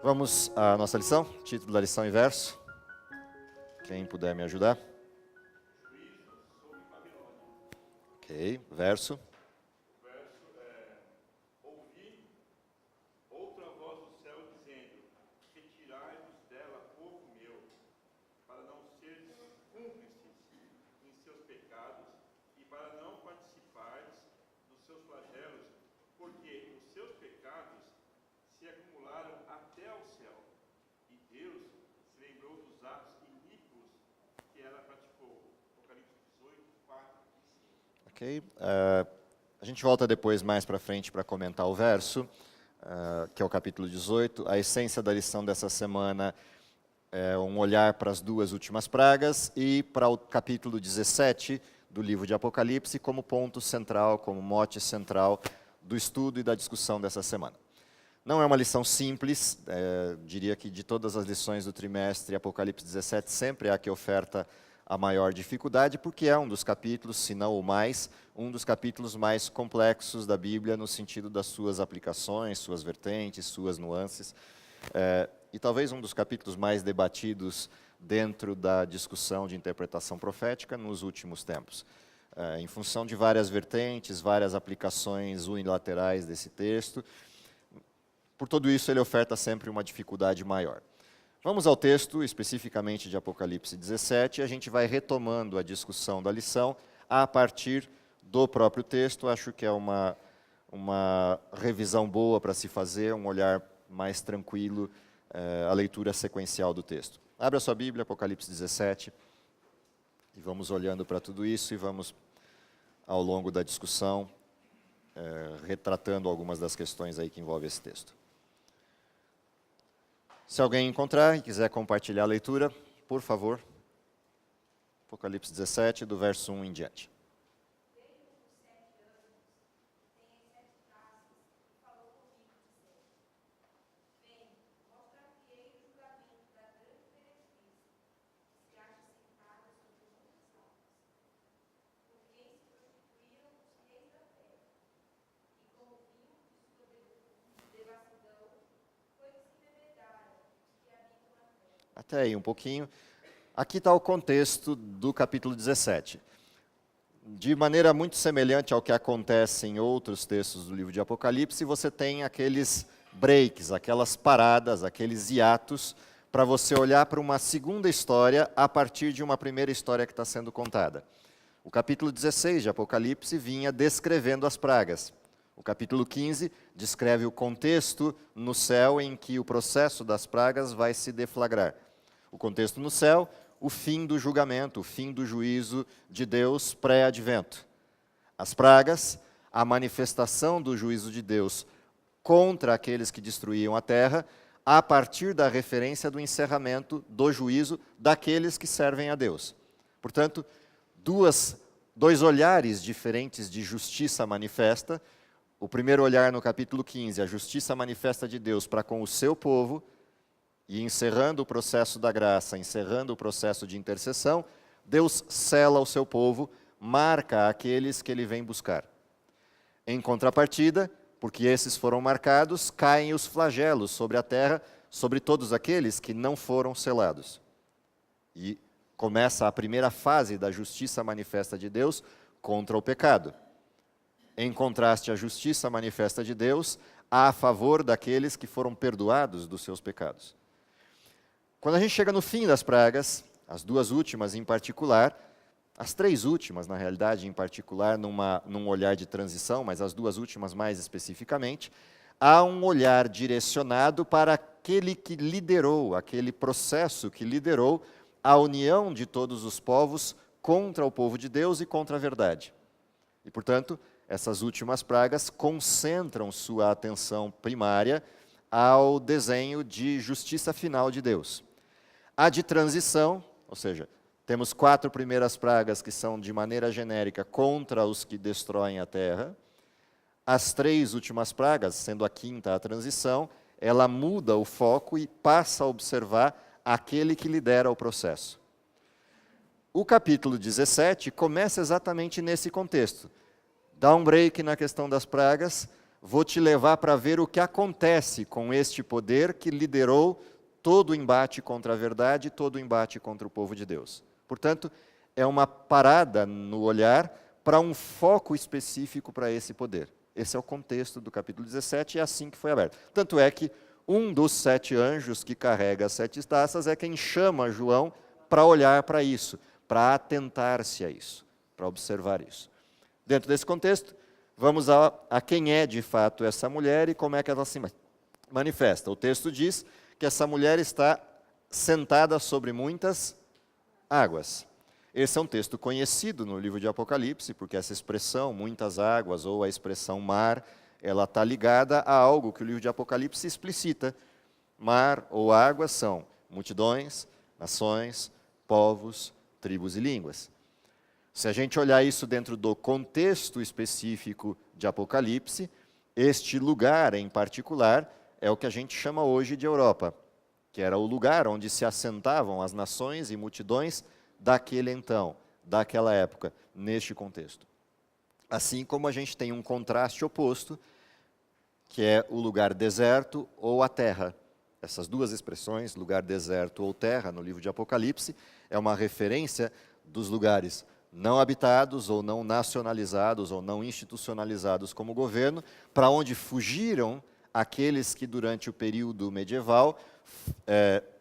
Vamos à nossa lição, título da lição e verso. Quem puder me ajudar. Ok, verso. Ouvi outra voz do céu dizendo: retirai-vos dela, povo meu, para não seres cúmplices em seus pecados e para não participares dos seus flagelos, porque os seus pecados se acumularam até ao céu, e Deus se lembrou dos atos iníquos que ela praticou. Apocalipse 18, 4 e 5. Ok, a gente volta depois mais para frente para comentar o verso, que é o capítulo 18. A essência da lição dessa semana é um olhar para as duas últimas pragas e para o capítulo 17 do livro de Apocalipse como ponto central, como mote central do estudo e da discussão dessa semana. Não é uma lição simples, diria que de todas as lições do trimestre, Apocalipse 17 sempre é a que oferta a maior dificuldade, porque é um dos capítulos, se não o mais, um dos capítulos mais complexos da Bíblia no sentido das suas aplicações, suas vertentes, suas nuances, e talvez um dos capítulos mais debatidos dentro da discussão de interpretação profética nos últimos tempos. Em função de várias vertentes, várias aplicações unilaterais desse texto, por tudo isso, ele oferta sempre uma dificuldade maior. Vamos ao texto, especificamente de Apocalipse 17, e a gente vai retomando a discussão da lição a partir do próprio texto. Acho que é uma revisão boa para se fazer, um olhar mais tranquilo, a leitura sequencial do texto. Abra sua Bíblia, Apocalipse 17, e vamos olhando para tudo isso e vamos, ao longo da discussão, retratando algumas das questões aí que envolvem esse texto. Se alguém encontrar e quiser compartilhar a leitura, por favor. Apocalipse 17, do verso 1 em diante. Até aí um pouquinho. Aqui está o contexto do capítulo 17. De maneira muito semelhante ao que acontece em outros textos do livro de Apocalipse, você tem aqueles breaks, aquelas paradas, aqueles hiatos, para você olhar para uma segunda história a partir de uma primeira história que está sendo contada. O capítulo 16 de Apocalipse vinha descrevendo as pragas. O capítulo 15 descreve o contexto no céu em que o processo das pragas vai se deflagrar. O contexto no céu, o fim do julgamento, o fim do juízo de Deus pré-advento. As pragas, a manifestação do juízo de Deus contra aqueles que destruíam a terra, a partir da referência do encerramento do juízo daqueles que servem a Deus. Portanto, dois olhares diferentes de justiça manifesta. O primeiro olhar no capítulo 15, a justiça manifesta de Deus para com o seu povo, e encerrando o processo da graça, encerrando o processo de intercessão, Deus sela o seu povo, marca aqueles que ele vem buscar. Em contrapartida, porque esses foram marcados, caem os flagelos sobre a terra, sobre todos aqueles que não foram selados. E começa a primeira fase da justiça manifesta de Deus contra o pecado. Em contraste à justiça manifesta de Deus, a favor daqueles que foram perdoados dos seus pecados. Quando a gente chega no fim das pragas, as duas últimas em particular, as três últimas, na realidade, em particular, num olhar de transição, mas as duas últimas mais especificamente, há um olhar direcionado para aquele que liderou, aquele processo que liderou a união de todos os povos contra o povo de Deus e contra a verdade. E, portanto, essas últimas pragas concentram sua atenção primária ao desenho de justiça final de Deus. A de transição, ou seja, temos 4 primeiras pragas que são de maneira genérica contra os que destroem a terra. As 3 últimas pragas, sendo a 5ª a transição, ela muda o foco e passa a observar aquele que lidera o processo. O capítulo 17 começa exatamente nesse contexto. Dá um break na questão das pragas, vou te levar para ver o que acontece com este poder que liderou todo o embate contra a verdade, todo o embate contra o povo de Deus. Portanto, é uma parada no olhar para um foco específico para esse poder. Esse é o contexto do capítulo 17 e é assim que foi aberto. Tanto é que um dos 7 anjos que carrega as 7 taças é quem chama João para olhar para isso, para atentar-se a isso, para observar isso. Dentro desse contexto, vamos a quem é de fato essa mulher e como é que ela se manifesta. O texto diz que essa mulher está sentada sobre muitas águas. Esse é um texto conhecido no livro de Apocalipse, porque essa expressão, muitas águas, ou a expressão mar, ela está ligada a algo que o livro de Apocalipse explicita. Mar ou água são multidões, nações, povos, tribos e línguas. Se a gente olhar isso dentro do contexto específico de Apocalipse, este lugar em particular é o que a gente chama hoje de Europa, que era o lugar onde se assentavam as nações e multidões daquele então, daquela época, neste contexto. Assim como a gente tem um contraste oposto, que é o lugar deserto ou a terra. Essas duas expressões, lugar deserto ou terra, no livro de Apocalipse, é uma referência dos lugares não habitados ou não nacionalizados ou não institucionalizados como governo, para onde fugiram aqueles que durante o período medieval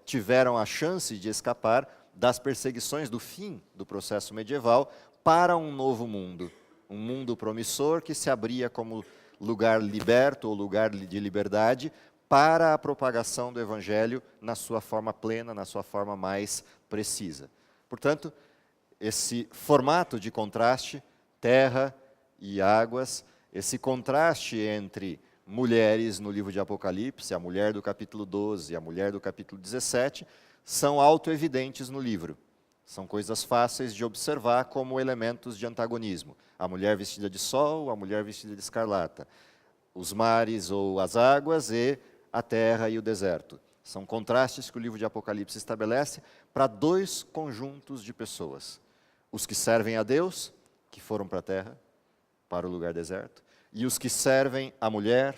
tiveram a chance de escapar das perseguições do fim do processo medieval para um novo mundo, um mundo promissor que se abria como lugar liberto ou lugar de liberdade para a propagação do Evangelho na sua forma plena, na sua forma mais precisa. Portanto, esse formato de contraste, terra e águas, esse contraste entre mulheres no livro de Apocalipse, a mulher do capítulo 12 e a mulher do capítulo 17, são autoevidentes no livro. São coisas fáceis de observar como elementos de antagonismo. A mulher vestida de sol, a mulher vestida de escarlata. Os mares ou as águas e a terra e o deserto. São contrastes que o livro de Apocalipse estabelece para 2 conjuntos de pessoas. Os que servem a Deus, que foram para a terra, para o lugar deserto, e os que servem a mulher,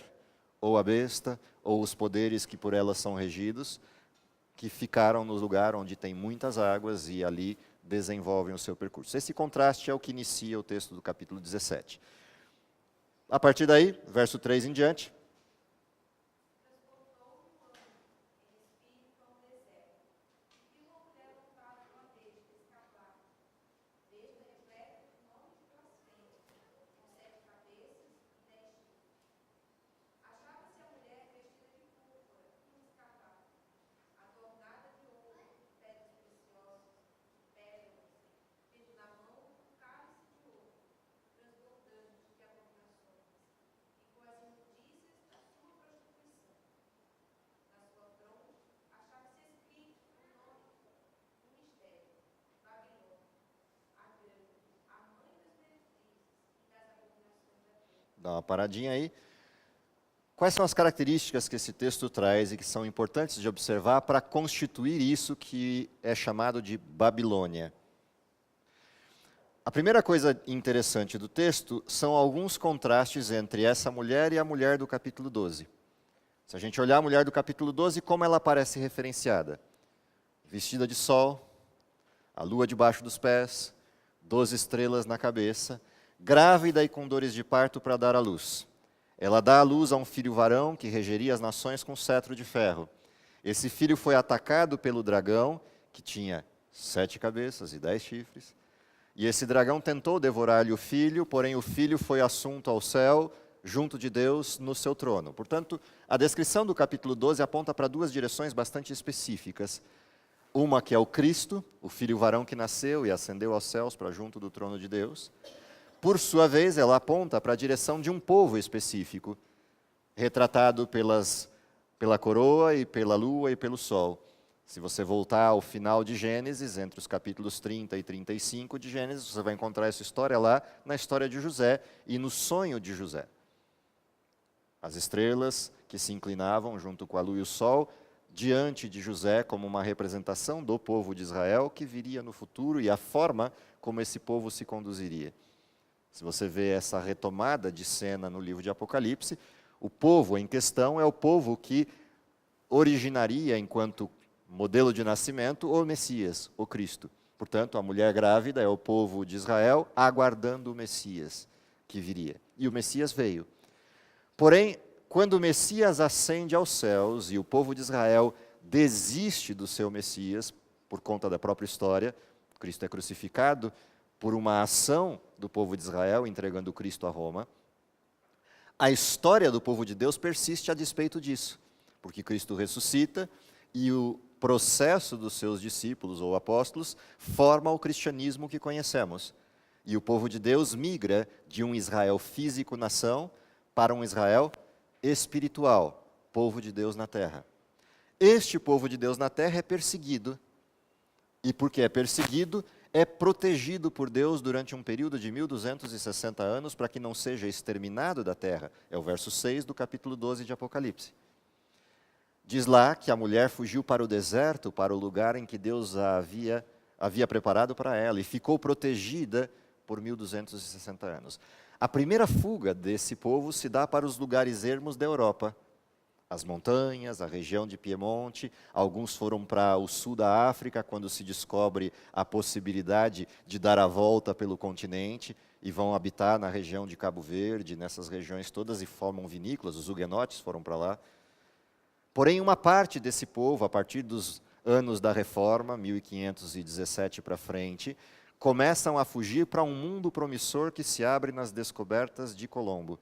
ou a besta, ou os poderes que por elas são regidos, que ficaram no lugar onde tem muitas águas e ali desenvolvem o seu percurso. Esse contraste é o que inicia o texto do capítulo 17. A partir daí, verso 3 em diante, dá uma paradinha aí. Quais são as características que esse texto traz e que são importantes de observar para constituir isso que é chamado de Babilônia? A primeira coisa interessante do texto são alguns contrastes entre essa mulher e a mulher do capítulo 12. Se a gente olhar a mulher do capítulo 12, como ela aparece referenciada? Vestida de sol, a lua debaixo dos pés, 12 estrelas na cabeça, grávida e com dores de parto para dar à luz. Ela dá à luz a um filho varão que regeria as nações com cetro de ferro. Esse filho foi atacado pelo dragão, que tinha 7 cabeças e 10 chifres. E esse dragão tentou devorar-lhe o filho, porém o filho foi assunto ao céu, junto de Deus, no seu trono. Portanto, a descrição do capítulo 12 aponta para 2 direções bastante específicas. Uma que é o Cristo, o filho varão que nasceu e ascendeu aos céus para junto do trono de Deus. Por sua vez, ela aponta para a direção de um povo específico, retratado pela coroa e pela lua e pelo sol. Se você voltar ao final de Gênesis, entre os capítulos 30 e 35 de Gênesis, você vai encontrar essa história lá na história de José e no sonho de José. As estrelas que se inclinavam junto com a lua e o sol, diante de José como uma representação do povo de Israel que viria no futuro e a forma como esse povo se conduziria. Se você vê essa retomada de cena no livro de Apocalipse, O povo em questão é o povo que originaria, enquanto modelo de nascimento, o Messias, o Cristo. Portanto, a mulher grávida é o povo de Israel aguardando o Messias que viria. E o Messias veio. Porém, quando o Messias ascende aos céus e o povo de Israel desiste do seu Messias, por conta da própria história, Cristo é crucificado por uma ação do povo de Israel, entregando Cristo a Roma, a história do povo de Deus persiste a despeito disso, porque Cristo ressuscita e o processo dos seus discípulos ou apóstolos forma o cristianismo que conhecemos. E o povo de Deus migra de um Israel físico-nação para um Israel espiritual, povo de Deus na terra. Este povo de Deus na terra é perseguido. E porque é perseguido, é protegido por Deus durante um período de 1260 anos para que não seja exterminado da terra. É o verso 6 do capítulo 12 de Apocalipse. Diz lá que a mulher fugiu para o deserto, para o lugar em que Deus a havia preparado para ela, e ficou protegida por 1260 anos. A primeira fuga desse povo se dá para os lugares ermos da Europa. As montanhas, a região de Piemonte, alguns foram para o sul da África, quando se descobre a possibilidade de dar a volta pelo continente, e vão habitar na região de Cabo Verde, nessas regiões todas, e formam vinícolas, os huguenotes foram para lá. Porém, uma parte desse povo, a partir dos anos da Reforma, 1517 para frente, começam a fugir para um mundo promissor que se abre nas descobertas de Colombo.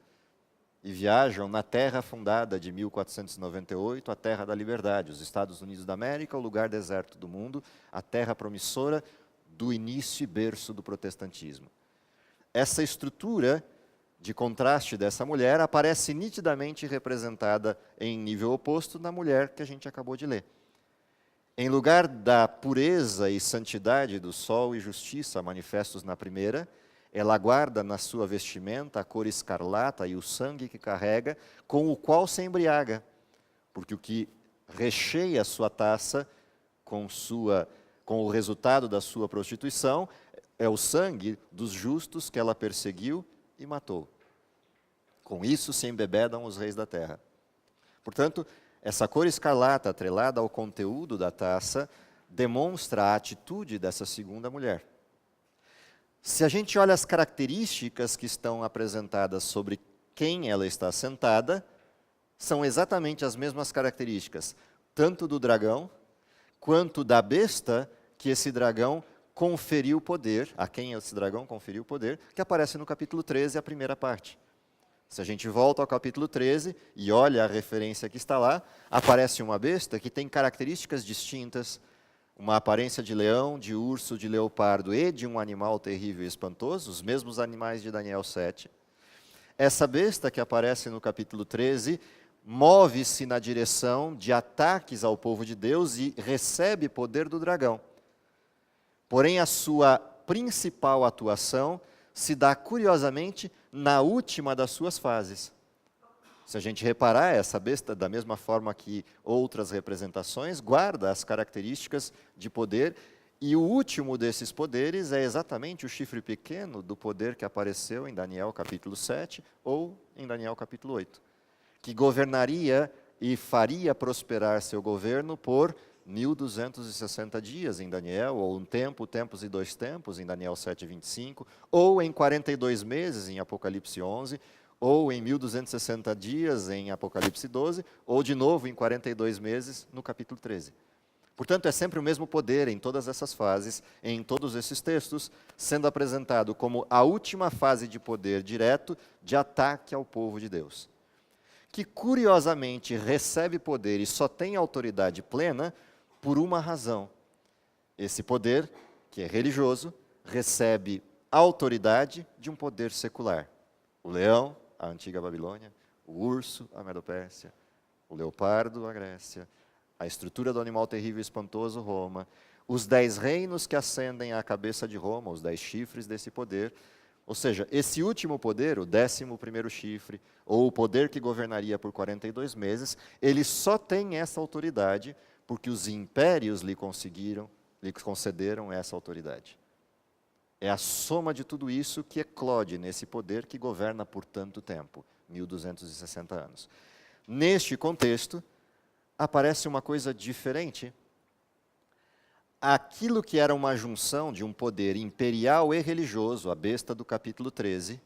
E viajam na terra fundada de 1498, a terra da liberdade, os Estados Unidos da América, o lugar deserto do mundo, a terra promissora do início e berço do protestantismo. Essa estrutura de contraste dessa mulher aparece nitidamente representada em nível oposto na mulher que a gente acabou de ler. Em lugar da pureza e santidade do sol e justiça manifestos na primeira, ela guarda na sua vestimenta a cor escarlata e o sangue que carrega, com o qual se embriaga, porque o que recheia a sua taça com o resultado da sua prostituição é o sangue dos justos que ela perseguiu e matou. Com isso se embebedam os reis da terra. Portanto, essa cor escarlata atrelada ao conteúdo da taça demonstra a atitude dessa segunda mulher. Se a gente olha as características que estão apresentadas sobre quem ela está sentada, são exatamente as mesmas características, tanto do dragão, quanto da besta que esse dragão conferiu poder, a quem esse dragão conferiu poder, que aparece no capítulo 13, a primeira parte. Se a gente volta ao capítulo 13 e olha a referência que está lá, aparece uma besta que tem características distintas, uma aparência de leão, de urso, de leopardo e de um animal terrível e espantoso, os mesmos animais de Daniel 7. Essa besta que aparece no capítulo 13 move-se na direção de ataques ao povo de Deus e recebe poder do dragão. Porém, a sua principal atuação se dá, curiosamente, na última das suas fases. Se a gente reparar, essa besta, da mesma forma que outras representações, guarda as características de poder, e o último desses poderes é exatamente o chifre pequeno do poder que apareceu em Daniel capítulo 7 ou em Daniel capítulo 8, que governaria e faria prosperar seu governo por 1260 dias em Daniel, ou um tempo, tempos e dois tempos em Daniel 7:25, ou em 42 meses em Apocalipse 11, ou em 1260 dias em Apocalipse 12, ou de novo em 42 meses no capítulo 13. Portanto, é sempre o mesmo poder em todas essas fases, em todos esses textos, sendo apresentado como a última fase de poder direto de ataque ao povo de Deus, que curiosamente recebe poder e só tem autoridade plena por uma razão. Esse poder, que é religioso, recebe autoridade de um poder secular. O leão, a antiga Babilônia, o urso, a Medopérsia, o leopardo, a Grécia, a estrutura do animal terrível e espantoso, Roma, os 10 reinos que ascendem à cabeça de Roma, os 10 chifres desse poder. Ou seja, esse último poder, o 11º chifre, ou o poder que governaria por 42 meses, ele só tem essa autoridade porque os impérios lhe concederam essa autoridade. É a soma de tudo isso que eclode nesse poder que governa por tanto tempo, 1260 anos. Neste contexto, aparece uma coisa diferente. Aquilo que era uma junção de um poder imperial e religioso, a besta do capítulo 13,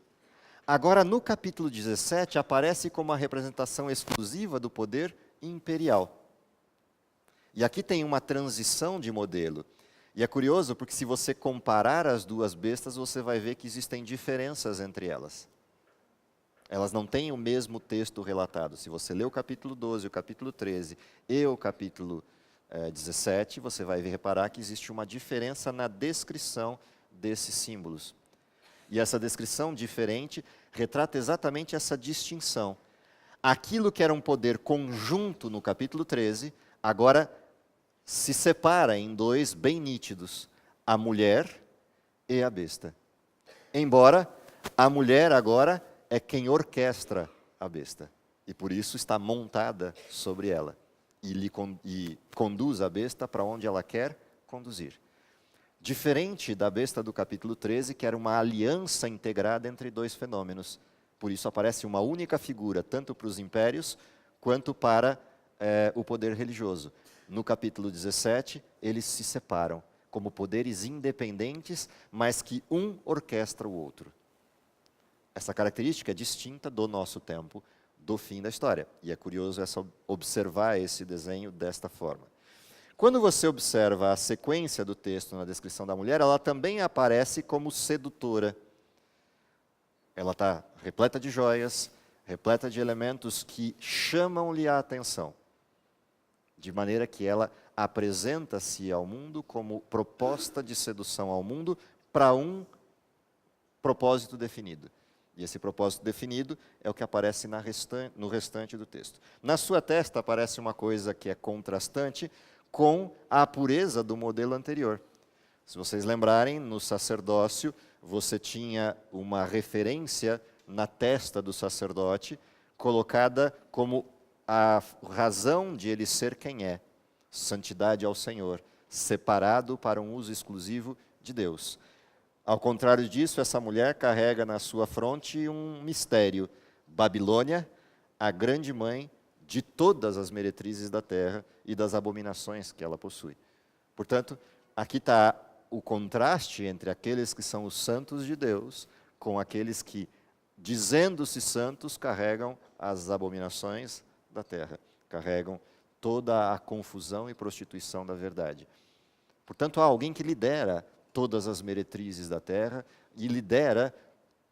agora no capítulo 17 aparece como a representação exclusiva do poder imperial. E aqui tem uma transição de modelo. E é curioso porque se você comparar as duas bestas, você vai ver que existem diferenças entre elas. Elas não têm o mesmo texto relatado. Se você lê o capítulo 12, o capítulo 13 e o capítulo 17, você vai reparar que existe uma diferença na descrição desses símbolos. E essa descrição diferente retrata exatamente essa distinção. Aquilo que era um poder conjunto no capítulo 13, agora se separa em dois bem nítidos, a mulher e a besta. Embora a mulher agora é quem orquestra a besta, e por isso está montada sobre ela, e conduz a besta para onde ela quer conduzir. Diferente da besta do capítulo 13, que era uma aliança integrada entre dois fenômenos. Por isso aparece uma única figura, tanto para os impérios, quanto para o poder religioso. No capítulo 17, eles se separam como poderes independentes, mas que um orquestra o outro. Essa característica é distinta do nosso tempo, do fim da história. E é curioso observar esse desenho desta forma. Quando você observa a sequência do texto na descrição da mulher, ela também aparece como sedutora. Ela está repleta de joias, repleta de elementos que chamam-lhe a atenção. De maneira que ela apresenta-se ao mundo como proposta de sedução ao mundo para um propósito definido. E esse propósito definido é o que aparece no restante do texto. Na sua testa aparece uma coisa que é contrastante com a pureza do modelo anterior. Se vocês lembrarem, no sacerdócio, você tinha uma referência na testa do sacerdote, colocada como a razão de ele ser quem é: santidade ao Senhor, separado para um uso exclusivo de Deus. Ao contrário disso, essa mulher carrega na sua fronte um mistério: Babilônia, a grande mãe de todas as meretrizes da terra e das abominações que ela possui. Portanto, aqui está o contraste entre aqueles que são os santos de Deus com aqueles que, dizendo-se santos, carregam as abominações da terra, carregam toda a confusão e prostituição da verdade. Portanto, há alguém que lidera todas as meretrizes da terra e lidera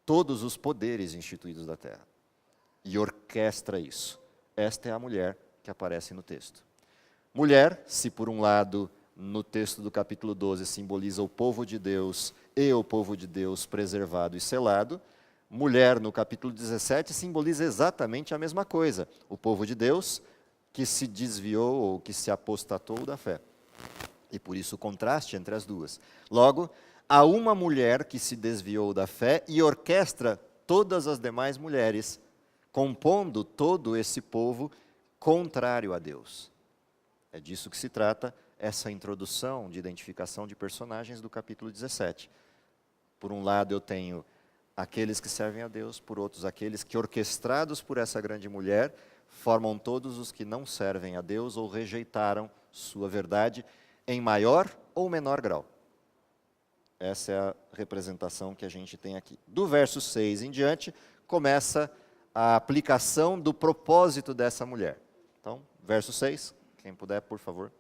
todos os poderes instituídos da terra. E orquestra isso. Esta é a mulher que aparece no texto. Mulher, se por um lado, no texto do capítulo 12, simboliza o povo de Deus e o povo de Deus preservado e selado, mulher, no capítulo 17, simboliza exatamente a mesma coisa. O povo de Deus que se desviou ou que se apostatou da fé. E por isso o contraste entre as duas. Logo, há uma mulher que se desviou da fé e orquestra todas as demais mulheres, compondo todo esse povo contrário a Deus. É disso que se trata essa introdução de identificação de personagens do capítulo 17. Por um lado eu tenho aqueles que servem a Deus, por outros aqueles que, orquestrados por essa grande mulher, formam todos os que não servem a Deus ou rejeitaram sua verdade em maior ou menor grau. Essa é a representação que a gente tem aqui. Do verso 6 em diante, começa a aplicação do propósito dessa mulher. Então, verso 6, quem puder, por favor.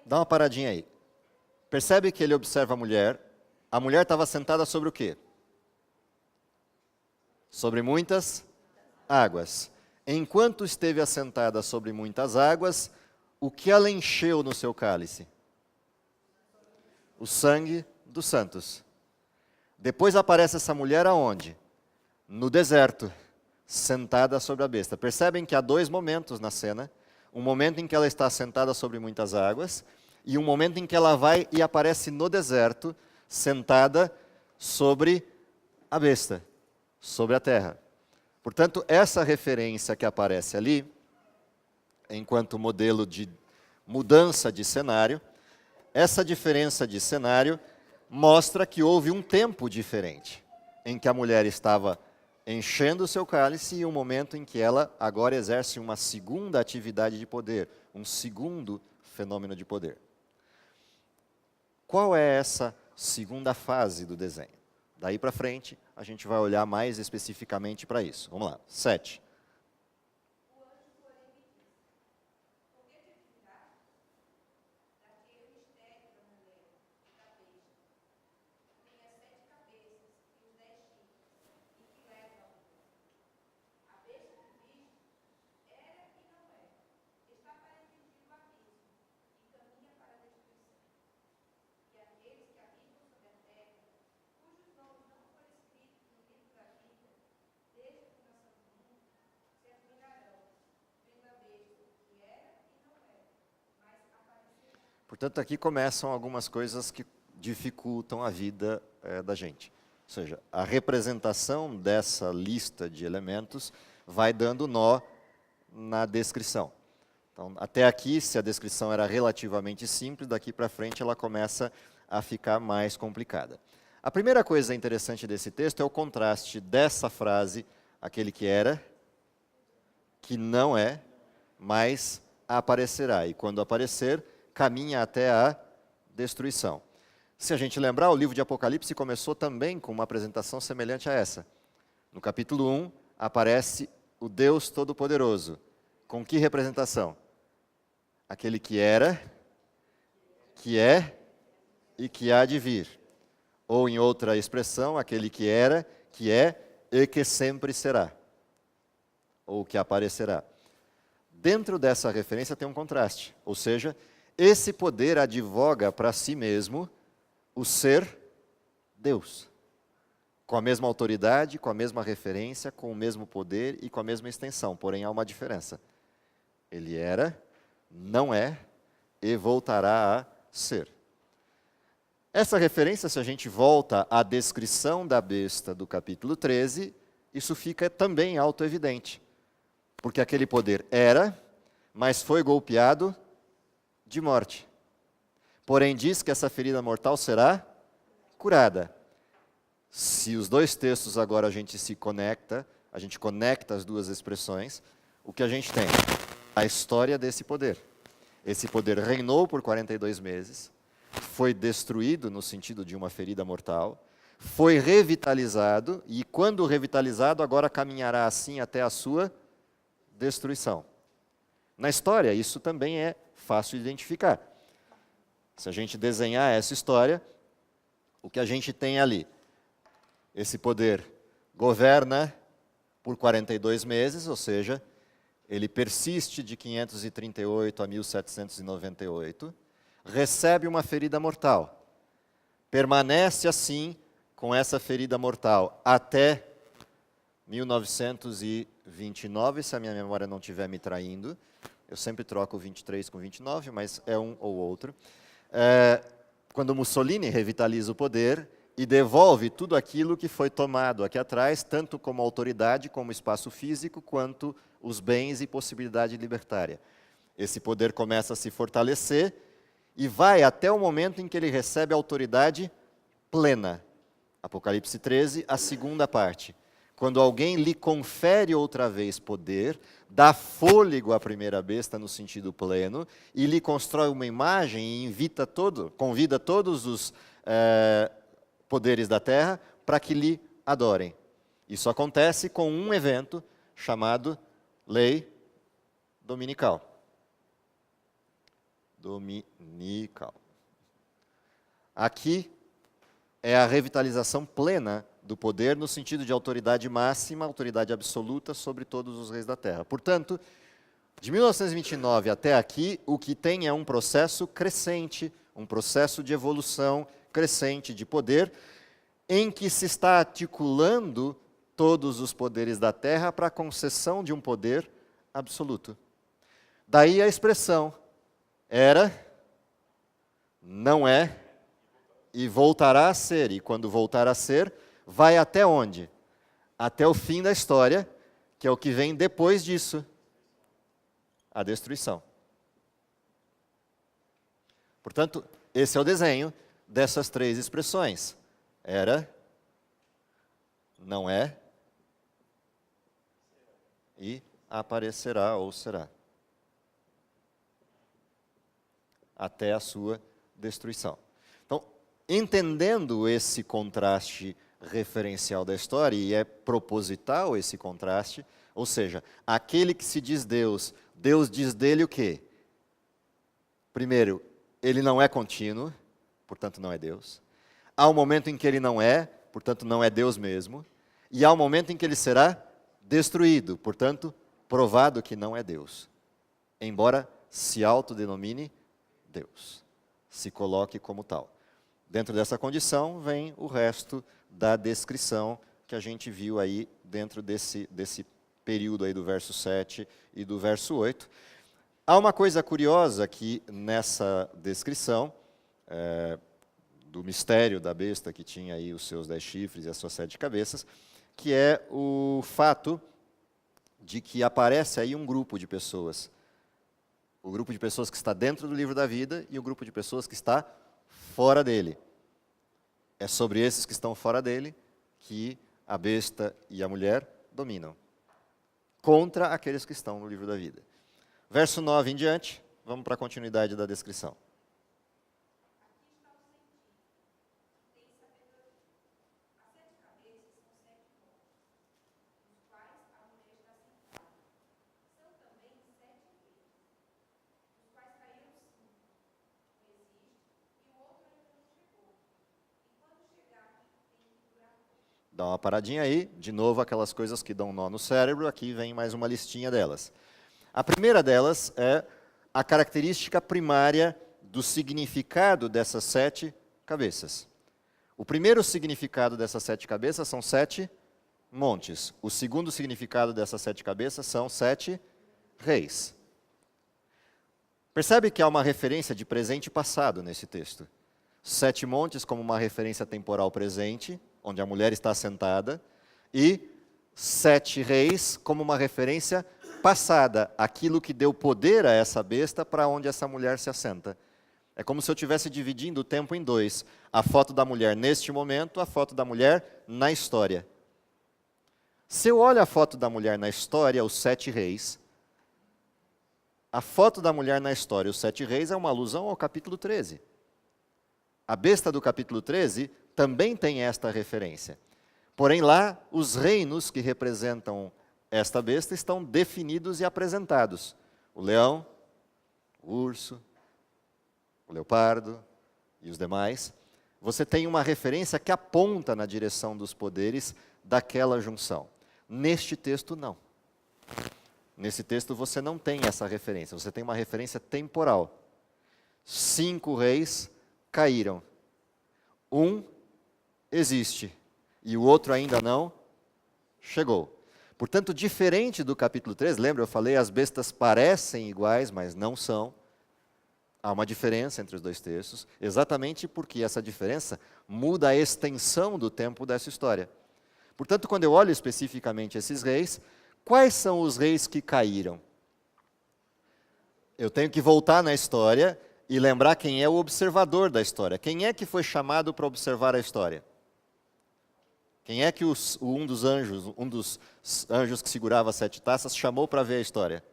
Dá uma paradinha aí. Percebe que ele observa a mulher. A mulher estava sentada sobre o quê? Sobre muitas águas. Enquanto esteve assentada sobre muitas águas, o que ela encheu no seu cálice? O sangue dos santos. Depois aparece essa mulher aonde? No deserto, sentada sobre a besta. Percebem que há dois momentos na cena. Um momento em que ela está sentada sobre muitas águas, e um momento em que ela vai e aparece no deserto, sentada sobre a besta, sobre a terra. Portanto, essa referência que aparece ali enquanto modelo de mudança de cenário. Essa diferença de cenário mostra que houve um tempo diferente, em que a mulher estava enchendo o seu cálice e um momento em que ela agora exerce uma segunda atividade de poder, um segundo fenômeno de poder. Qual é essa segunda fase do desenho? Daí para frente, a gente vai olhar mais especificamente para isso. Vamos lá, 7. Portanto, aqui começam algumas coisas que dificultam a vida da gente. Ou seja, a representação dessa lista de elementos vai dando nó na descrição. Então, até aqui, se a descrição era relativamente simples, daqui para frente ela começa a ficar mais complicada. A primeira coisa interessante desse texto é o contraste dessa frase, aquele que era, que não é, mas aparecerá. E quando aparecer, caminha até a destruição. Se a gente lembrar, o livro de Apocalipse começou também com uma apresentação semelhante a essa. No capítulo 1, aparece o Deus Todo-Poderoso. Com que representação? Aquele que era, que é e que há de vir. Ou, em outra expressão, aquele que era, que é e que sempre será. Ou que aparecerá. Dentro dessa referência tem um contraste, ou seja, esse poder advoga para si mesmo o ser Deus. Com a mesma autoridade, com a mesma referência, com o mesmo poder e com a mesma extensão. Porém, há uma diferença. Ele era, não é e voltará a ser. Essa referência, se a gente volta à descrição da besta do capítulo 13, isso fica também autoevidente. Porque aquele poder era, mas foi golpeado de morte. Porém, diz que essa ferida mortal será curada. Se os dois textos agora a gente conecta as duas expressões, o que a gente tem? A história desse poder. Esse poder reinou por 42 meses, foi destruído no sentido de uma ferida mortal, foi revitalizado, e quando revitalizado, agora caminhará assim até a sua destruição. Na história, isso também é fácil de identificar. Se a gente desenhar essa história, o que a gente tem ali? Esse poder governa por 42 meses, ou seja, ele persiste de 538 a 1798, recebe uma ferida mortal, permanece assim com essa ferida mortal até 1929, se a minha memória não estiver me traindo. Eu sempre troco 23 com 29, mas é um ou outro. Quando Mussolini revitaliza o poder e devolve tudo aquilo que foi tomado aqui atrás, tanto como autoridade, como espaço físico, quanto os bens e possibilidade libertária. Esse poder começa a se fortalecer e vai até o momento em que ele recebe a autoridade plena. Apocalipse 13, a segunda parte. Quando alguém lhe confere outra vez poder, dá fôlego à primeira besta no sentido pleno, e lhe constrói uma imagem e convida todos os poderes da terra para que lhe adorem. Isso acontece com um evento chamado Lei Dominical. Aqui é a revitalização plena do poder no sentido de autoridade máxima, autoridade absoluta sobre todos os reis da terra. Portanto, de 1929 até aqui, o que tem é um processo crescente, um processo de evolução crescente de poder, em que se está articulando todos os poderes da terra para a concessão de um poder absoluto. Daí a expressão era, não é e voltará a ser. E quando voltar a ser, vai até onde? Até o fim da história, que é o que vem depois disso. a destruição. Portanto, esse é o desenho dessas três expressões. Era, não é e aparecerá ou será. Até a sua destruição. Então, entendendo esse contraste referencial da história, e é proposital esse contraste, ou seja, aquele que se diz Deus, Deus diz dele o quê? Primeiro, ele não é contínuo, portanto não é Deus. Há um momento em que ele não é, portanto não é Deus mesmo. E há um momento em que ele será destruído, portanto, provado que não é Deus. Embora se autodenomine Deus, se coloque como tal. Dentro dessa condição vem o resto da descrição que a gente viu aí dentro desse período aí do verso 7 e do verso 8. Há uma coisa curiosa aqui nessa descrição, do mistério da besta que tinha aí os seus 10 chifres e as suas 7 cabeças, que é o fato de que aparece aí um grupo de pessoas. O grupo de pessoas que está dentro do livro da vida e o grupo de pessoas que está fora dele. É sobre esses que estão fora dele que a besta e a mulher dominam. Contra aqueles que estão no livro da vida. Verso 9 em diante, vamos para a continuidade da descrição. Dá uma paradinha aí, de novo aquelas coisas que dão nó no cérebro, aqui vem mais uma listinha delas. A primeira delas é a característica primária do significado dessas 7 cabeças. O primeiro significado dessas 7 cabeças são 7 montes. O segundo significado dessas 7 cabeças são 7 reis. Percebe que há uma referência de presente e passado nesse texto. 7 montes como uma referência temporal presente, onde a mulher está sentada, e 7 reis como uma referência passada, aquilo que deu poder a essa besta para onde essa mulher se assenta. É como se eu estivesse dividindo o tempo em 2. A foto da mulher neste momento, a foto da mulher na história. Se eu olho a foto da mulher na história, os 7 reis, a foto da mulher na história, os 7 reis, é uma alusão ao capítulo 13. A besta do capítulo 13 também tem esta referência. Porém, lá, os reinos que representam esta besta estão definidos e apresentados. O leão, o urso, o leopardo e os demais. Você tem uma referência que aponta na direção dos poderes daquela junção. Neste texto, não. Nesse texto, você não tem essa referência. Você tem uma referência temporal. 5 reis caíram. Um existe e o outro ainda não chegou. Portanto, diferente do capítulo 3, lembra, eu falei, as bestas parecem iguais, mas não são. Há uma diferença entre os dois textos, exatamente porque essa diferença muda a extensão do tempo dessa história. Portanto, quando eu olho especificamente esses reis, quais são os reis que caíram? Eu tenho que voltar na história e lembrar quem é o observador da história. Quem é que foi chamado para observar a história? Quem é que um dos anjos que segurava as 7 taças chamou para ver a história?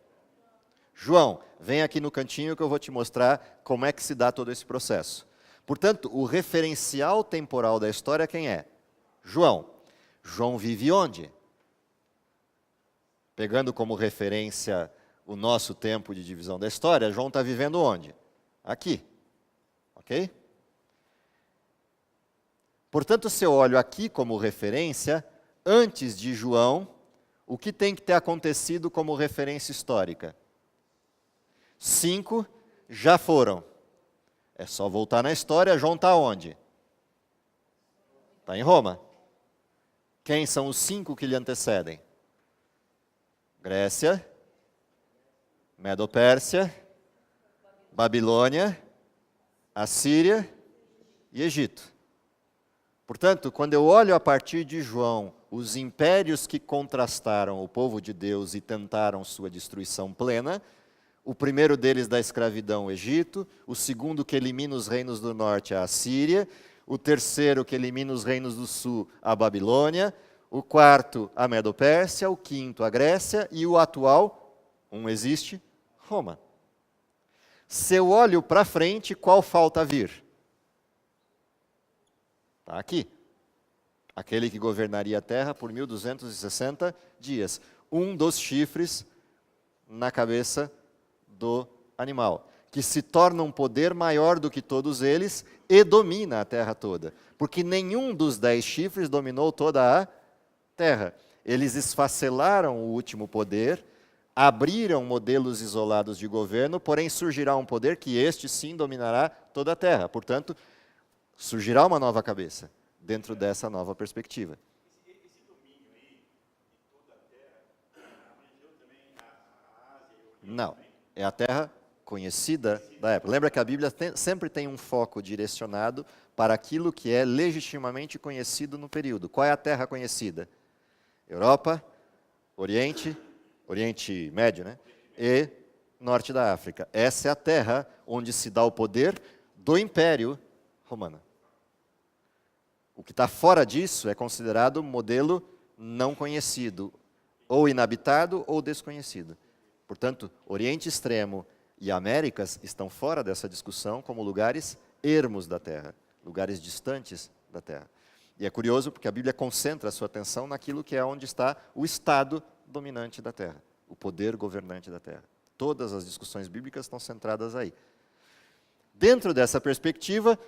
João, vem aqui no cantinho que eu vou te mostrar como é que se dá todo esse processo. Portanto, o referencial temporal da história quem é? João. João vive onde? Pegando como referência o nosso tempo de divisão da história, João está vivendo onde? Aqui. Ok? Portanto, se eu olho aqui como referência, antes de João, o que tem que ter acontecido como referência histórica? 5 já foram. É só voltar na história, João está onde? Está em Roma. Quem são os 5 que lhe antecedem? Grécia, Medo-Pérsia, Babilônia, Assíria e Egito. Portanto, quando eu olho a partir de João, os impérios que contrastaram o povo de Deus e tentaram sua destruição plena, O primeiro deles da escravidão, o Egito. O segundo que elimina os reinos do norte, a Assíria. O terceiro que elimina os reinos do sul, a Babilônia. O quarto, a Medo-Pérsia. O quinto, a Grécia. E o atual, existe, Roma. Se eu olho para frente, qual falta vir? Está aqui. Aquele que governaria a terra por 1260 dias. Um dos chifres na cabeça do animal, que se torna um poder maior do que todos eles e domina a terra toda. Porque nenhum dos 10 chifres dominou toda a terra. Eles esfacelaram o último poder, abriram modelos isolados de governo, porém surgirá um poder que este sim dominará toda a terra. Portanto, surgirá uma nova cabeça dentro dessa nova perspectiva. Esse domínio aí, de toda a terra, abrangeu também a Ásia e o Oriente? Não, é a terra conhecida da época. Lembra que a Bíblia sempre tem um foco direcionado para aquilo que é legitimamente conhecido no período. Qual é a terra conhecida? Europa, Oriente Médio, né? E norte da África. Essa é a terra onde se dá o poder do Império Romano. O que está fora disso é considerado modelo não conhecido, ou inabitado ou desconhecido. Portanto, Oriente Extremo e Américas estão fora dessa discussão como lugares ermos da Terra, lugares distantes da Terra. E é curioso porque a Bíblia concentra a sua atenção naquilo que é onde está o estado dominante da Terra, o poder governante da Terra. Todas as discussões bíblicas estão centradas aí. Dentro dessa perspectiva,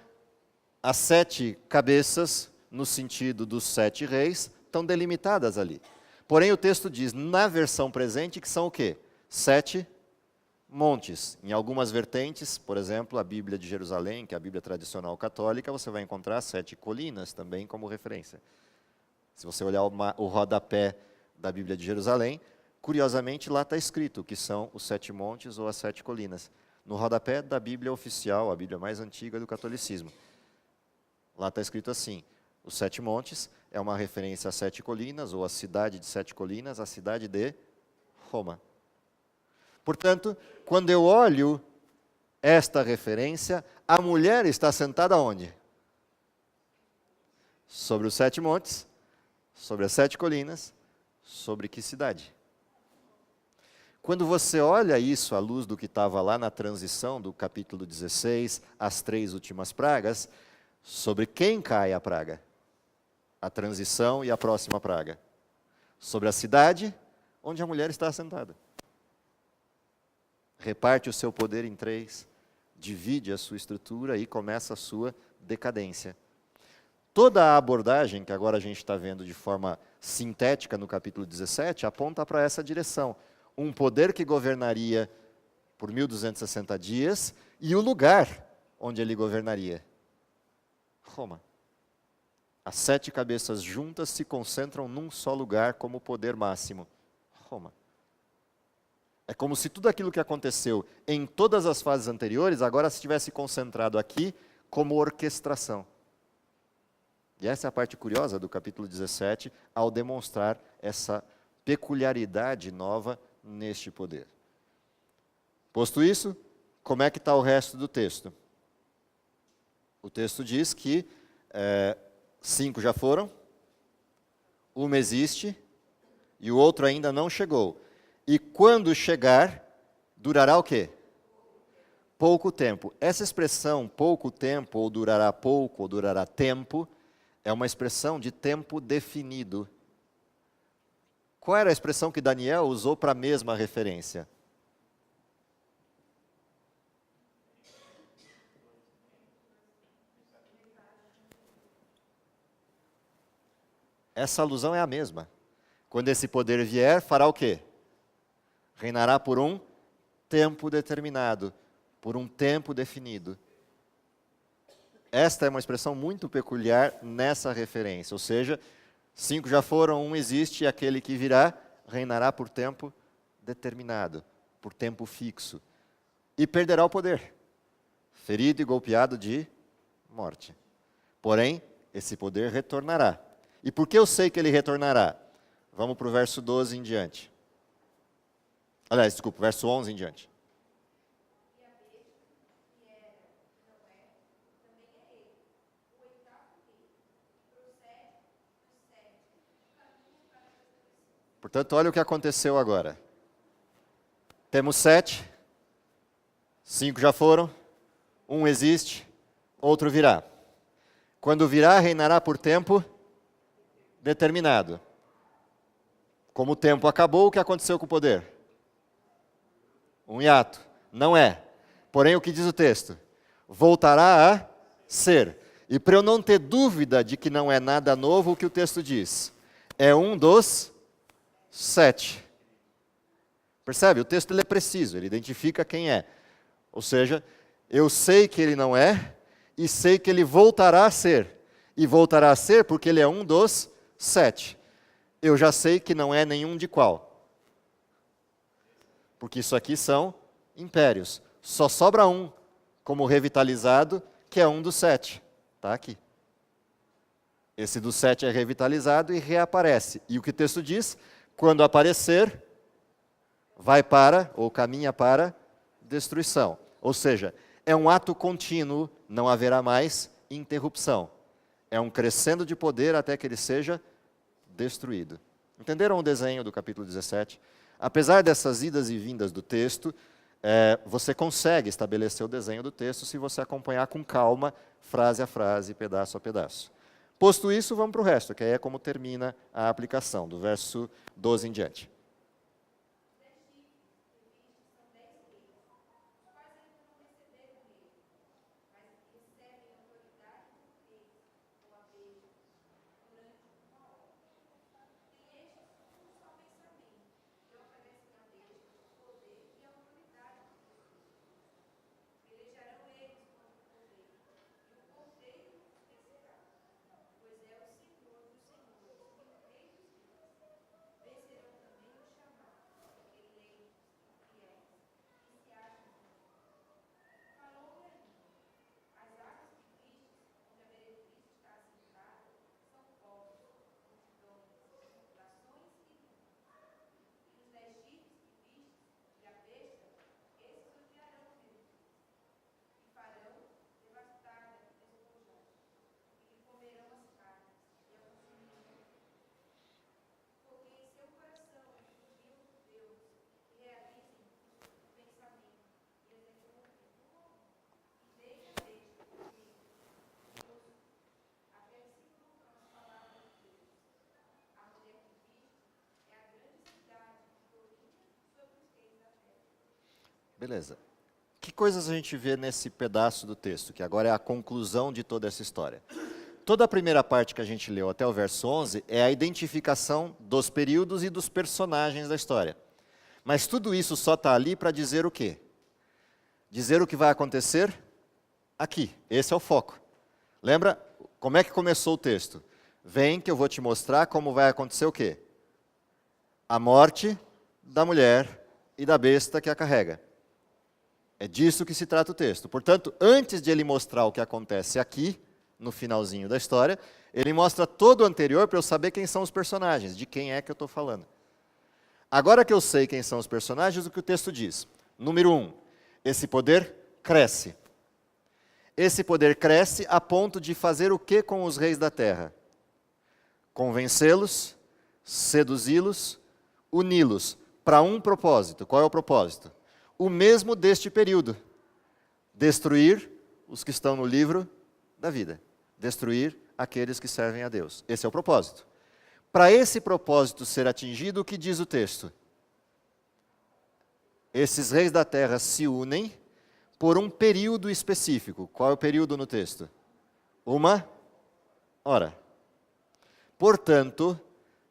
as 7 cabeças, no sentido dos 7 reis, estão delimitadas ali. Porém, o texto diz, na versão presente, que são o quê? 7 montes. Em algumas vertentes, por exemplo, a Bíblia de Jerusalém, que é a Bíblia tradicional católica, você vai encontrar 7 colinas também como referência. Se você olhar o rodapé da Bíblia de Jerusalém, curiosamente lá está escrito que são os 7 montes ou as 7 colinas. No rodapé da Bíblia oficial, a Bíblia mais antiga do catolicismo. Lá está escrito assim, os 7 montes é uma referência às 7 colinas, ou a cidade de 7 colinas, a cidade de Roma. Portanto, quando eu olho esta referência, a mulher está sentada onde? Sobre os 7 montes, sobre as 7 colinas, sobre que cidade? Quando você olha isso à luz do que estava lá na transição do capítulo 16, as 3 últimas pragas, sobre quem cai a praga? A transição e a próxima praga. Sobre a cidade onde a mulher está assentada. Reparte o seu poder em 3, divide a sua estrutura e começa a sua decadência. Toda a abordagem que agora a gente está vendo de forma sintética no capítulo 17 aponta para essa direção. Um poder que governaria por 1260 dias e o lugar onde ele governaria. Roma. As 7 cabeças juntas se concentram num só lugar como poder máximo. Roma. É como se tudo aquilo que aconteceu em todas as fases anteriores agora se tivesse concentrado aqui como orquestração. E essa é a parte curiosa do capítulo 17, ao demonstrar essa peculiaridade nova neste poder. Posto isso, como é que está o resto do texto? O texto diz que 5 já foram, uma existe e o outro ainda não chegou. E quando chegar, durará o quê? Pouco tempo. Essa expressão, pouco tempo, ou durará tempo, é uma expressão de tempo definido. Qual era a expressão que Daniel usou para a mesma referência? Essa alusão é a mesma. Quando esse poder vier, fará o quê? Reinará por um tempo determinado, por um tempo definido. Esta é uma expressão muito peculiar nessa referência, ou seja, 5 já foram, um existe, e aquele que virá reinará por tempo determinado, por tempo fixo, e perderá o poder, ferido e golpeado de morte. Porém, esse poder retornará. E por que eu sei que ele retornará? Vamos para o verso 12 em diante. Aliás, desculpa, verso 11 em diante. Portanto, olha o que aconteceu agora. Temos 7, 5 já foram, um existe, outro virá. Quando virá, reinará por tempo determinado. Como o tempo acabou, o que aconteceu com o poder? Um hiato. Não é. Porém, o que diz o texto? Voltará a ser. E para eu não ter dúvida de que não é nada novo, o que o texto diz? É um dos 7. Percebe? O texto ele é preciso, ele identifica quem é. Ou seja, eu sei que ele não é, e sei que ele voltará a ser. E voltará a ser porque ele é um dos 7. Eu já sei que não é nenhum de qual. Porque isso aqui são impérios. Só sobra um como revitalizado, que é um dos 7. Está aqui. Esse dos 7 é revitalizado e reaparece. E o que o texto diz? Quando aparecer, vai para, ou caminha para, destruição. Ou seja, é um ato contínuo, não haverá mais interrupção. É um crescendo de poder até que ele seja destruído. Entenderam o desenho do capítulo 17? Apesar dessas idas e vindas do texto, você consegue estabelecer o desenho do texto se você acompanhar com calma, frase a frase, pedaço a pedaço. Posto isso, vamos para o resto, que aí é como termina a aplicação, do verso 12 em diante. Beleza. Que coisas a gente vê nesse pedaço do texto, que agora é a conclusão de toda essa história? Toda a primeira parte que a gente leu até o verso 11 é a identificação dos períodos e dos personagens da história. Mas tudo isso só está ali para dizer o quê? Dizer o que vai acontecer aqui. Esse é o foco. Lembra como é que começou o texto? Vem que eu vou te mostrar como vai acontecer o quê? A morte da mulher e da besta que a carrega. É disso que se trata o texto. Portanto, antes de ele mostrar o que acontece aqui, no finalzinho da história, ele mostra todo o anterior para eu saber quem são os personagens, de quem é que eu estou falando. Agora que eu sei quem são os personagens, o que o texto diz? Número 1, esse poder cresce. Esse poder cresce a ponto de fazer o que com os reis da terra? Convencê-los, seduzi-los, uni-los para um propósito. Qual é o propósito? O mesmo deste período. Destruir os que estão no livro da vida. Destruir aqueles que servem a Deus. Esse é o propósito. Para esse propósito ser atingido, o que diz o texto? Esses reis da terra se unem por um período específico. Qual é o período no texto? 1 hora. Portanto,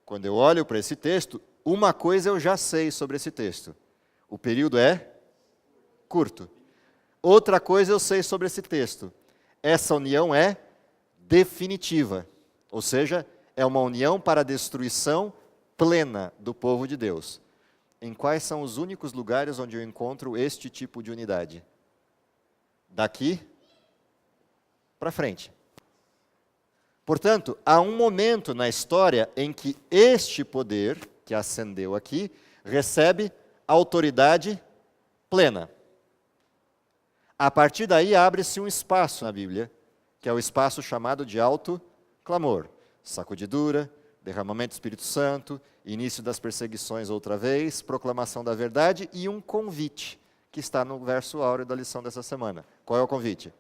quando eu olho para esse texto, uma coisa eu já sei sobre esse texto. O período é curto. Outra coisa eu sei sobre esse texto. Essa união é definitiva. Ou seja, é uma união para a destruição plena do povo de Deus. Em quais são os únicos lugares onde eu encontro este tipo de unidade? Daqui para frente. Portanto, há um momento na história em que este poder, que ascendeu aqui, recebe autoridade plena. A partir daí abre-se um espaço na Bíblia, que é o espaço chamado de alto clamor. Sacudidura, derramamento do Espírito Santo, início das perseguições outra vez, proclamação da verdade e um convite, que está no verso áureo da lição dessa semana. Qual é o convite?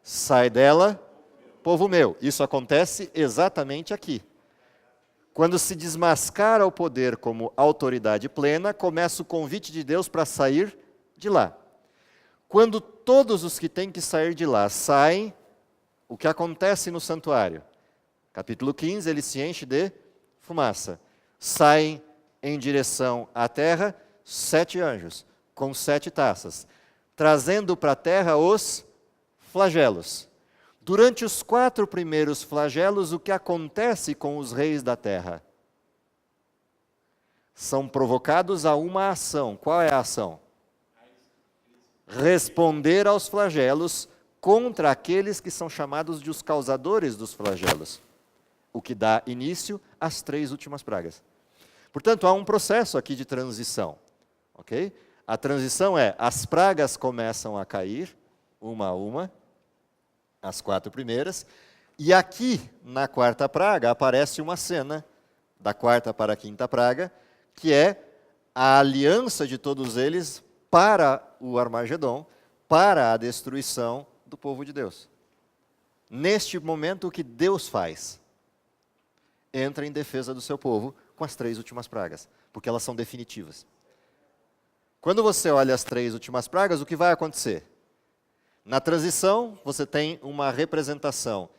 Sai dela, povo meu. Isso acontece exatamente aqui. Quando se desmascara o poder como autoridade plena, começa o convite de Deus para sair de lá. Quando todos os que têm que sair de lá saem, o que acontece no santuário? Capítulo 15, ele se enche de fumaça. Saem em direção à terra 7 anjos, com 7 taças, trazendo para a terra os flagelos. Durante os 4 primeiros flagelos, o que acontece com os reis da terra? São provocados a uma ação. Qual é a ação? Responder aos flagelos contra aqueles que são chamados de os causadores dos flagelos, o que dá início às 3 últimas pragas. Portanto, há um processo aqui de transição. Ok? A transição é, as pragas começam a cair, uma a uma, as 4 primeiras, e aqui, na 4ª praga, aparece uma cena, da 4ª para a 5ª praga, que é a aliança de todos eles para o Armagedon, para a destruição do povo de Deus. Neste momento, o que Deus faz? Entra em defesa do seu povo com as 3 últimas pragas, porque elas são definitivas. Quando você olha as 3 últimas pragas, o que vai acontecer? Na transição, você tem uma representação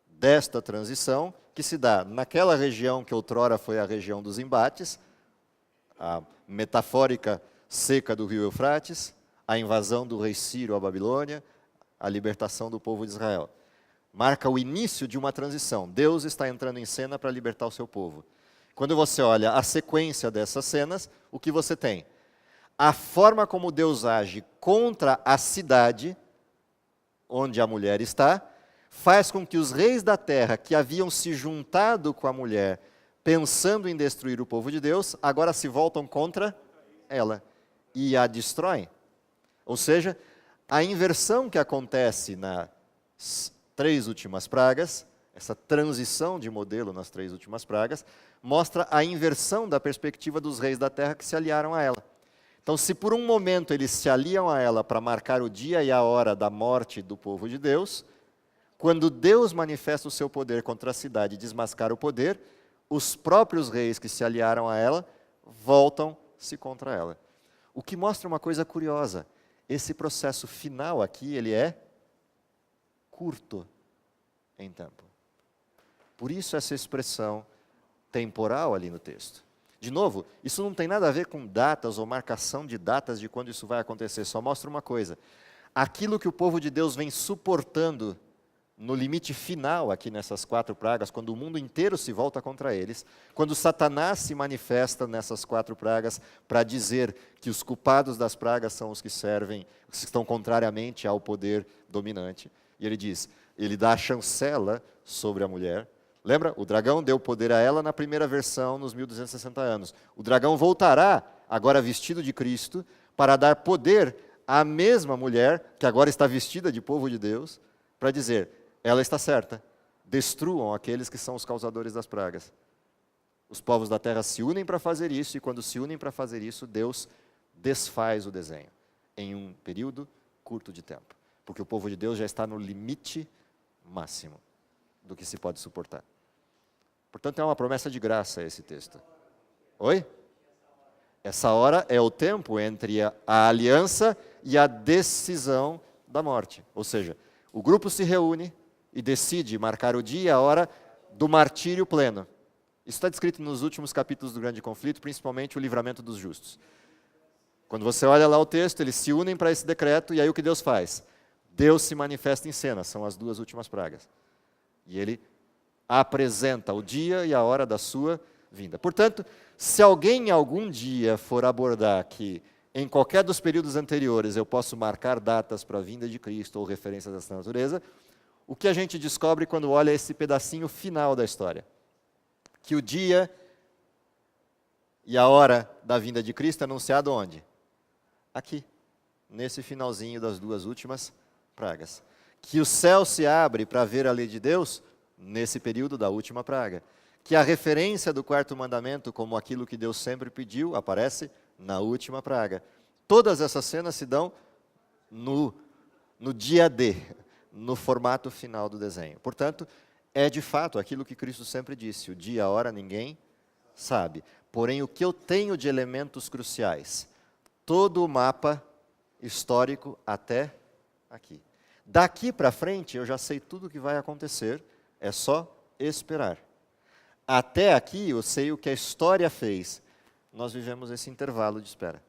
desta transição, que se dá naquela região que outrora foi a região dos embates, a metafórica seca do rio Eufrates, a invasão do rei Ciro à Babilônia, a libertação do povo de Israel. Marca o início de uma transição. Deus está entrando em cena para libertar o seu povo. Quando você olha a sequência dessas cenas, o que você tem? A forma como Deus age contra a cidade onde a mulher está, faz com que os reis da terra, que haviam se juntado com a mulher, pensando em destruir o povo de Deus, agora se voltam contra ela e a destroem. Ou seja, a inversão que acontece nas 3 últimas pragas, essa transição de modelo nas 3 últimas pragas, mostra a inversão da perspectiva dos reis da terra que se aliaram a ela. Então, se por um momento eles se aliam a ela para marcar o dia e a hora da morte do povo de Deus, quando Deus manifesta o seu poder contra a cidade e desmascara o poder, os próprios reis que se aliaram a ela voltam-se contra ela. O que mostra uma coisa curiosa. Esse processo final aqui, ele é curto em tempo. Por isso essa expressão temporal ali no texto. De novo, isso não tem nada a ver com datas ou marcação de datas de quando isso vai acontecer, só mostra uma coisa. Aquilo que o povo de Deus vem suportando no limite final aqui nessas 4 pragas, quando o mundo inteiro se volta contra eles, quando Satanás se manifesta nessas 4 pragas para dizer que os culpados das pragas são os que servem, os que estão contrariamente ao poder dominante. E ele diz, ele dá a chancela sobre a mulher. Lembra? O dragão deu poder a ela na primeira versão, nos 1260 anos. O dragão voltará, agora vestido de Cristo, para dar poder à mesma mulher, que agora está vestida de povo de Deus, para dizer, ela está certa, destruam aqueles que são os causadores das pragas. Os povos da terra se unem para fazer isso, e quando se unem para fazer isso, Deus desfaz o desenho, em um período curto de tempo. Porque o povo de Deus já está no limite máximo do que se pode suportar. Portanto, é uma promessa de graça esse texto. Oi? Essa hora é o tempo entre a aliança e a decisão da morte. Ou seja, o grupo se reúne e decide marcar o dia e a hora do martírio pleno. Isso está descrito nos últimos capítulos do Grande Conflito, principalmente o livramento dos justos. Quando você olha lá o texto, eles se unem para esse decreto, e aí o que Deus faz? Deus se manifesta em cena, são as 2 últimas pragas. E ele apresenta o dia e a hora da sua vinda. Portanto, se alguém algum dia for abordar que em qualquer dos períodos anteriores eu posso marcar datas para a vinda de Cristo ou referências dessa natureza, o que a gente descobre quando olha esse pedacinho final da história? Que o dia e a hora da vinda de Cristo é anunciado onde? Aqui, nesse finalzinho das 2 últimas pragas. Que o céu se abre para ver a lei de Deus nesse período da última praga. que a referência do quarto mandamento, como aquilo que Deus sempre pediu, aparece na última praga. Todas essas cenas se dão no dia D, no formato final do desenho. Portanto, é de fato aquilo que Cristo sempre disse: o dia e a hora ninguém sabe. Porém, o que eu tenho de elementos cruciais? Todo o mapa histórico até aqui. Daqui para frente, eu já sei tudo o que vai acontecer, é só esperar. Até aqui, eu sei o que a história fez. Nós vivemos esse intervalo de espera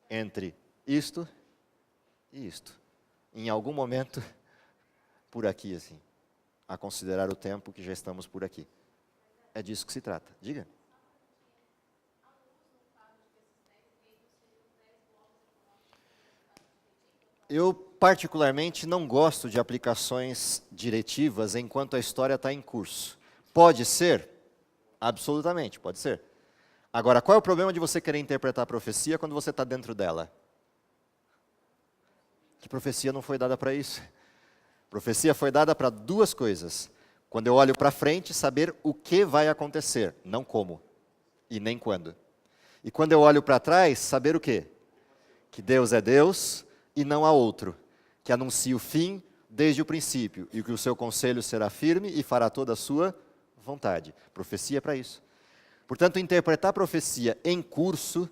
entre isto e isto. Em algum momento, por aqui, assim, a considerar o tempo que já estamos por aqui. É disso que se trata. Diga. Eu, particularmente, não gosto de aplicações diretivas enquanto a história está em curso. Pode ser? Absolutamente, pode ser. Agora, qual é o problema de você querer interpretar a profecia quando você está dentro dela? Que profecia não foi dada para isso. Profecia foi dada para duas coisas. Quando eu olho para frente, saber o que vai acontecer, não como e nem quando. E quando eu olho para trás, saber o quê? Que Deus é Deus e não há outro, que anuncia o fim desde o princípio, e que o seu conselho será firme e fará toda a sua vontade. Profecia é para isso. Portanto, interpretar a profecia em curso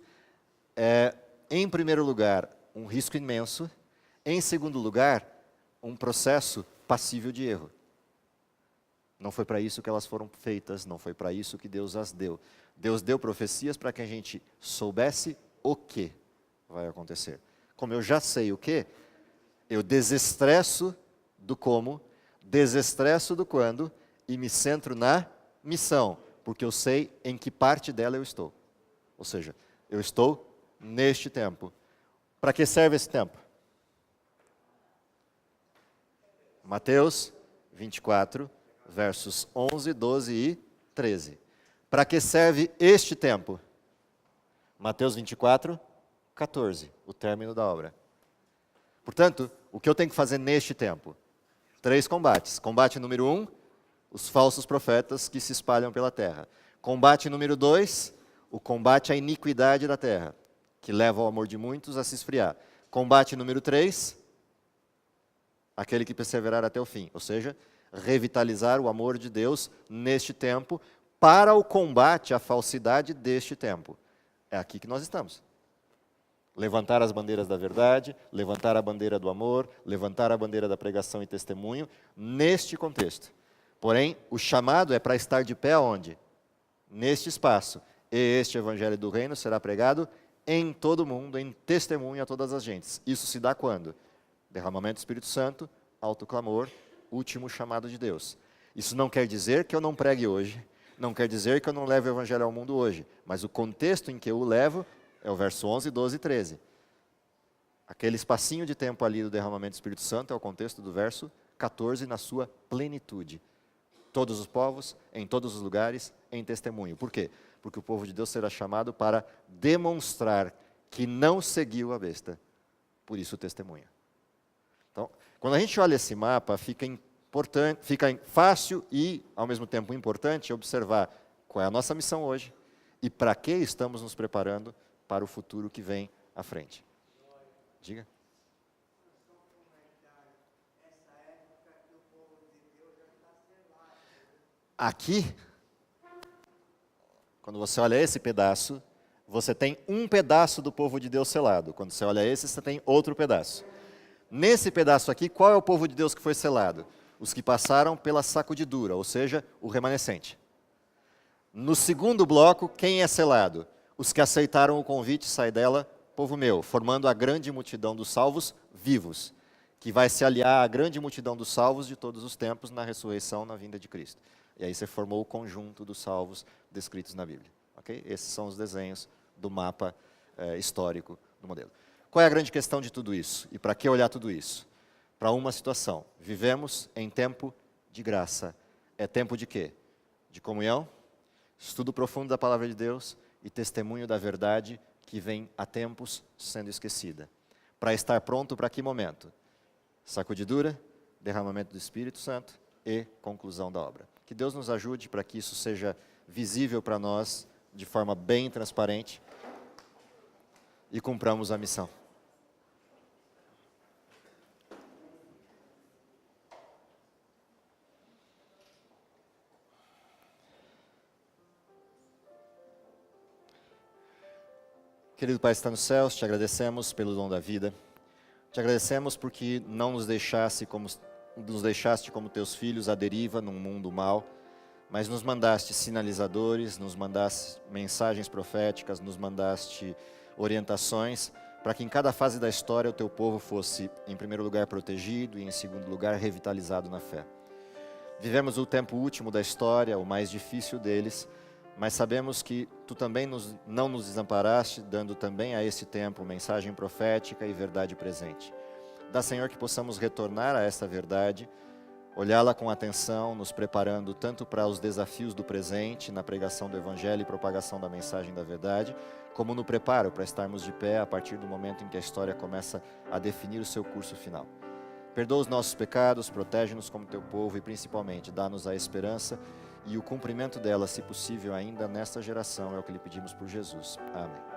é, em primeiro lugar, um risco imenso, em segundo lugar, um processo passível de erro. Não foi para isso que elas foram feitas, não foi para isso que Deus as deu. Deus deu profecias para que a gente soubesse o que vai acontecer. Como eu já sei o que, eu desestresso do como, desestresso do quando e me centro na missão, porque eu sei em que parte dela eu estou. Ou seja, eu estou neste tempo. Para que serve esse tempo? Mateus 24, versos 11, 12 e 13. Para que serve este tempo? Mateus 24, 14, o término da obra. Portanto, o que eu tenho que fazer neste tempo? 3 combates. Combate número 1, os falsos profetas que se espalham pela terra. Combate número 2, o combate à iniquidade da terra, que leva o amor de muitos a se esfriar. Combate número 3, aquele que perseverar até o fim, ou seja, revitalizar o amor de Deus neste tempo para o combate à falsidade deste tempo. É aqui que nós estamos. Levantar as bandeiras da verdade, levantar a bandeira do amor, levantar a bandeira da pregação e testemunho, neste contexto. Porém, o chamado é para estar de pé onde? Neste espaço. E este evangelho do reino será pregado em todo o mundo, em testemunho a todas as gentes. Isso se dá quando? Derramamento do Espírito Santo, alto clamor, último chamado de Deus. Isso não quer dizer que eu não pregue hoje, não quer dizer que eu não leve o evangelho ao mundo hoje, mas o contexto em que eu o levo é o verso 11, 12 e 13. Aquele espacinho de tempo ali do derramamento do Espírito Santo é o contexto do verso 14 na sua plenitude. Todos os povos, em todos os lugares, em testemunho. Por quê? Porque o povo de Deus será chamado para demonstrar que não seguiu a besta. Por isso o testemunho. Então, quando a gente olha esse mapa, fica fácil e, ao mesmo tempo, importante observar qual é a nossa missão hoje e para que estamos nos preparando para o futuro que vem à frente. Diga. Aqui, quando você olha esse pedaço, você tem um pedaço do povo de Deus selado. Quando você olha esse, você tem outro pedaço. Nesse pedaço aqui, qual é o povo de Deus que foi selado? Os que passaram pela sacudidura, ou seja, o remanescente. No segundo bloco, quem é selado? Os que aceitaram o convite, sai dela, povo meu, formando a grande multidão dos salvos vivos, que vai se aliar à grande multidão dos salvos de todos os tempos na ressurreição, na vinda de Cristo. E aí você formou o conjunto dos salvos descritos na Bíblia. Okay? Esses são os desenhos do mapa histórico do modelo. Qual é a grande questão de tudo isso? E para que olhar tudo isso? Para uma situação. Vivemos em tempo de graça. É tempo de quê? De comunhão, estudo profundo da palavra de Deus e testemunho da verdade que vem há tempos sendo esquecida. Para estar pronto para que momento? Sacudidura, derramamento do Espírito Santo e conclusão da obra. Que Deus nos ajude para que isso seja visível para nós de forma bem transparente e cumpramos a missão. Querido Pai que está nos céus, te agradecemos pelo dom da vida. Te agradecemos porque não nos deixaste como teus filhos à deriva num mundo mau, mas nos mandaste sinalizadores, nos mandaste mensagens proféticas, nos mandaste orientações para que em cada fase da história o teu povo fosse, em primeiro lugar, protegido e, em segundo lugar, revitalizado na fé. Vivemos o tempo último da história, o mais difícil deles, mas sabemos que tu também não nos desamparaste, dando também a esse tempo mensagem profética e verdade presente. Dá, Senhor, que possamos retornar a esta verdade, olhá-la com atenção, nos preparando tanto para os desafios do presente, na pregação do Evangelho e propagação da mensagem da verdade, como no preparo para estarmos de pé a partir do momento em que a história começa a definir o seu curso final. Perdoa os nossos pecados, protege-nos como teu povo e, principalmente, dá-nos a esperança e o cumprimento dela, se possível ainda nesta geração, é o que lhe pedimos por Jesus. Amém.